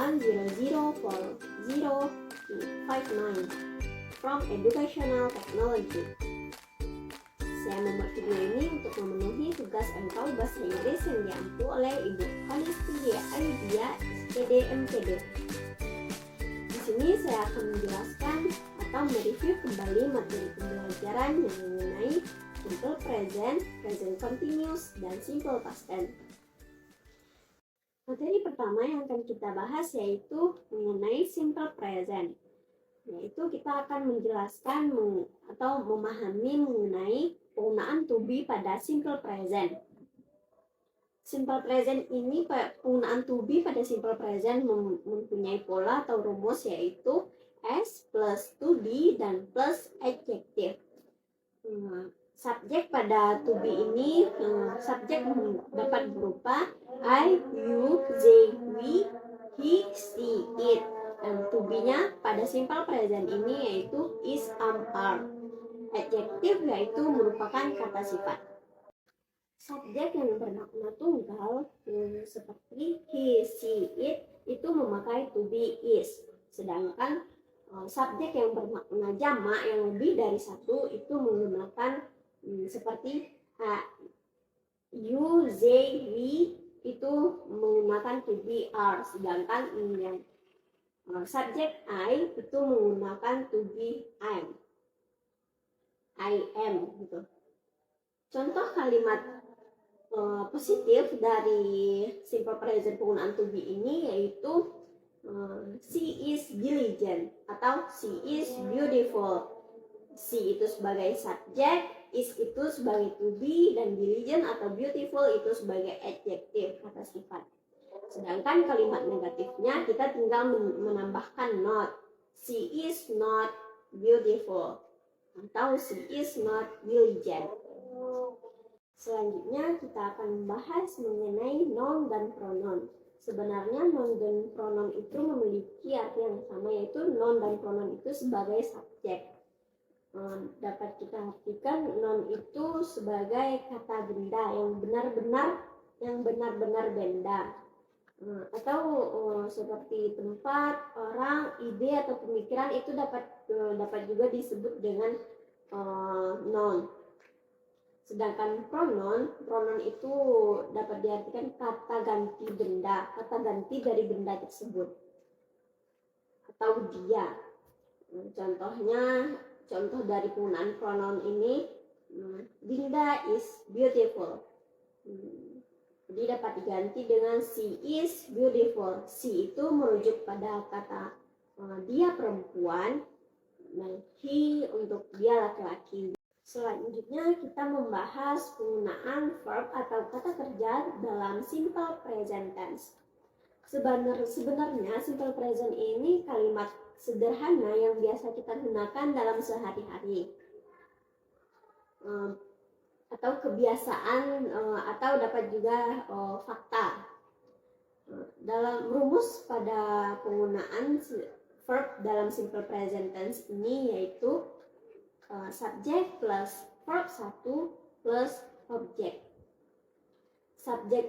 1004059 from Educational Technology. Saya membuat video ini untuk memenuhi tugas MKU Bahasa Inggris yang diampu oleh Ibu Kanisti Aidia, SPD MPD. Di sini saya akan menjelaskan atau mereview kembali materi pembelajaran yang mengenai simple present, present continuous, dan simple past tense. Materi pertama yang akan kita bahas yaitu mengenai simple present. Yaitu kita akan menjelaskan atau memahami mengenai penggunaan to be pada simple present. Simple present ini, penggunaan to be pada simple present mempunyai pola atau rumus yaitu S plus to be dan plus adjective. Subjek pada to be ini, subjek dapat berupa I, you, they, we, he, she, it. Dan to be-nya pada simple present ini yaitu is, are. Adjective yaitu merupakan kata sifat. Subjek yang bermakna tunggal seperti he, she, it itu memakai to be, is. Sedangkan subjek yang bermakna jamak yang lebih dari satu itu menggunakan seperti you, they, we itu menggunakan to be, are. Sedangkan yang subjek I itu menggunakan to be, am. I am gitu. Contoh kalimat positif dari simple present penggunaan to be ini yaitu she is diligent atau she is beautiful. She itu sebagai subjek, is itu sebagai to be, dan diligent atau beautiful itu sebagai adjective, kata sifat. Sedangkan kalimat negatifnya kita tinggal menambahkan not. She is not beautiful atau she is not diligent. Selanjutnya kita akan membahas mengenai noun dan pronoun. Sebenarnya noun dan pronoun itu memiliki arti yang sama, yaitu noun dan pronoun itu sebagai subjek. Dapat kita artikan noun itu sebagai kata benda yang benar-benar benda. Atau seperti tempat, orang, ide atau pemikiran itu dapat juga disebut dengan noun. Sedangkan pronoun itu dapat diartikan kata ganti benda, kata ganti dari benda tersebut atau dia. Contoh dari penggunaan pronoun ini, Dinda is beautiful. Jadi dapat diganti dengan she is beautiful. She itu merujuk pada kata dia perempuan, dan he untuk dia laki-laki. Selanjutnya kita membahas penggunaan verb atau kata kerja dalam simple present tense. Sebenarnya simple present ini kalimat sederhana yang biasa kita gunakan dalam sehari-hari. Atau kebiasaan atau dapat juga fakta. Dalam rumus pada penggunaan verb dalam simple present tense ini yaitu subjek plus verb 1 plus objek. Subjek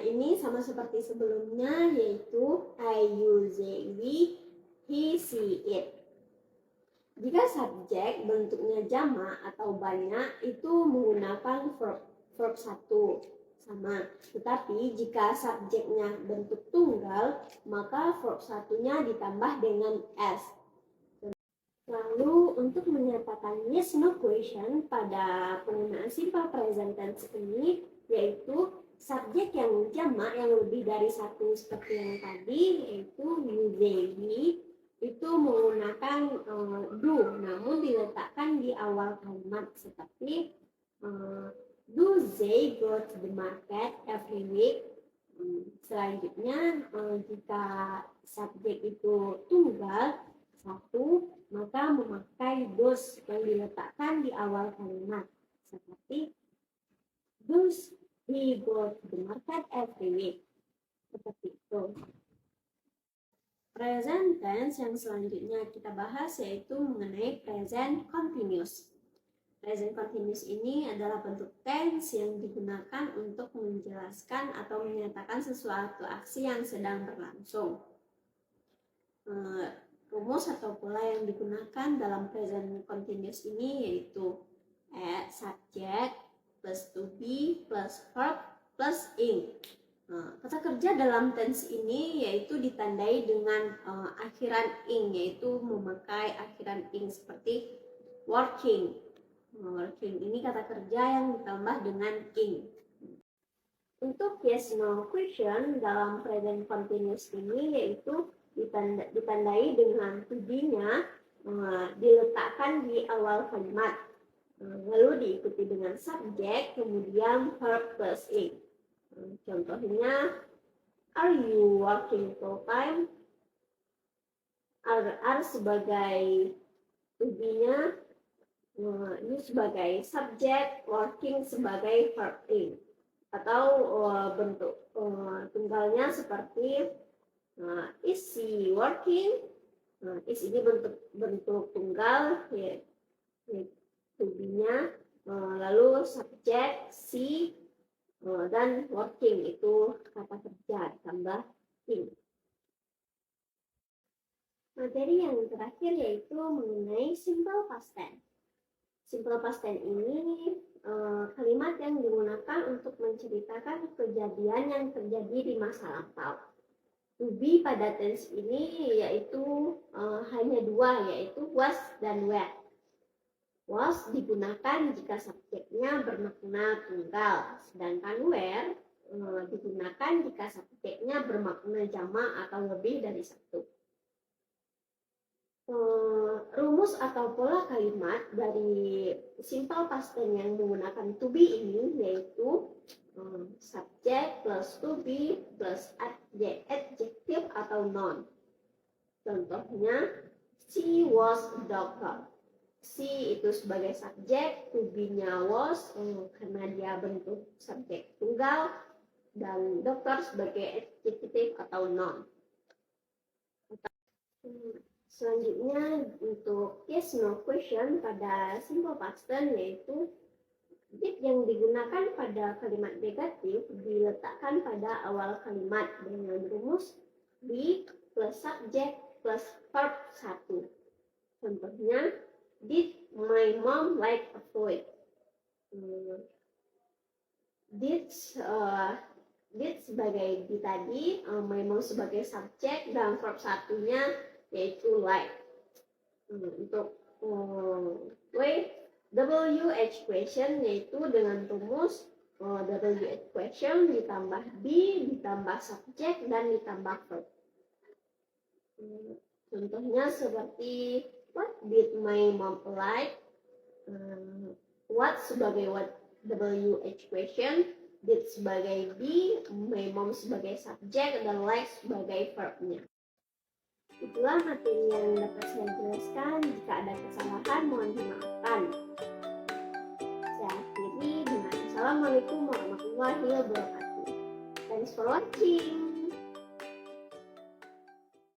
ini sama seperti sebelumnya yaitu I, you, they, we, he, she, it. Jika subjek bentuknya jamak atau banyak itu menggunakan verb 1 sama. Tetapi jika subjeknya bentuk tunggal maka verb 1-nya ditambah dengan s. Lalu untuk menyatakan yes no question pada penggunaan simple present tense ini yaitu subjek yang jamak yang lebih dari satu seperti yang tadi yaitu you, they, we itu menggunakan do namun diletakkan di awal kalimat seperti do they go to the market every week. Selanjutnya jika subjek itu tunggal satu maka memakai those yang diletakkan di awal kalimat seperti those we go to the market every week, seperti itu. Present tense yang selanjutnya kita bahas yaitu mengenai present continuous. Present continuous ini adalah bentuk tense yang digunakan untuk menjelaskan atau menyatakan sesuatu aksi yang sedang berlangsung. rumus atau pola yang digunakan dalam present continuous ini yaitu subject plus to be plus verb plus ing. Kata kerja dalam tense ini yaitu ditandai dengan akhiran ing, yaitu memakai akhiran ing seperti working. Working ini kata kerja yang ditambah dengan ing. Untuk yes no question dalam present continuous ini yaitu ditandai dengan to be-nya diletakkan di awal kalimat, lalu diikuti dengan subjek kemudian verb plus ing. Contohnya, are you working full time? Are sebagai to be-nya, you sebagai subjek, working sebagai verb ing. Atau bentuk tunggalnya seperti is she working? Is ini bentuk tunggal ya, to be-nya, lalu subjek she dan working itu kata kerja ditambah ing. Materi yang terakhir yaitu mengenai simple past tense. Simple past tense ini kalimat yang digunakan untuk menceritakan kejadian yang terjadi di masa lampau. To be pada tense ini yaitu hanya dua, yaitu was dan were. Was digunakan jika subjeknya bermakna tunggal, sedangkan were digunakan jika subjeknya bermakna jamak atau lebih dari satu. Rumus atau pola kalimat dari simple past tense yang menggunakan to be ini yaitu subject plus to be plus adjective atau noun. Contohnya, she was a doctor. She itu sebagai subjek, to be-nya was karena dia bentuk subjek tunggal, dan dokter sebagai adjective atau noun. Selanjutnya untuk yes no question pada simple past tense yaitu did yang digunakan pada kalimat negatif diletakkan pada awal kalimat dengan rumus be plus subject plus verb 1. Contohnya, did my mom like a toy? Did sebagai di tadi, my mom sebagai subjek dan verb satunya yaitu like. Untuk WH question yaitu dengan rumus WH question ditambah be ditambah subjek dan ditambah verb. Contohnya seperti what did my mom like? What sebagai what WH question, did sebagai be, my mom sebagai subjek, dan like sebagai verbnya. Itulah materi yang dapat saya jelaskan. Jika ada kesalahan mohon dimaafkan. Saya akhiri dengan Assalamualaikum warahmatullahi wabarakatuh. Thanks for watching.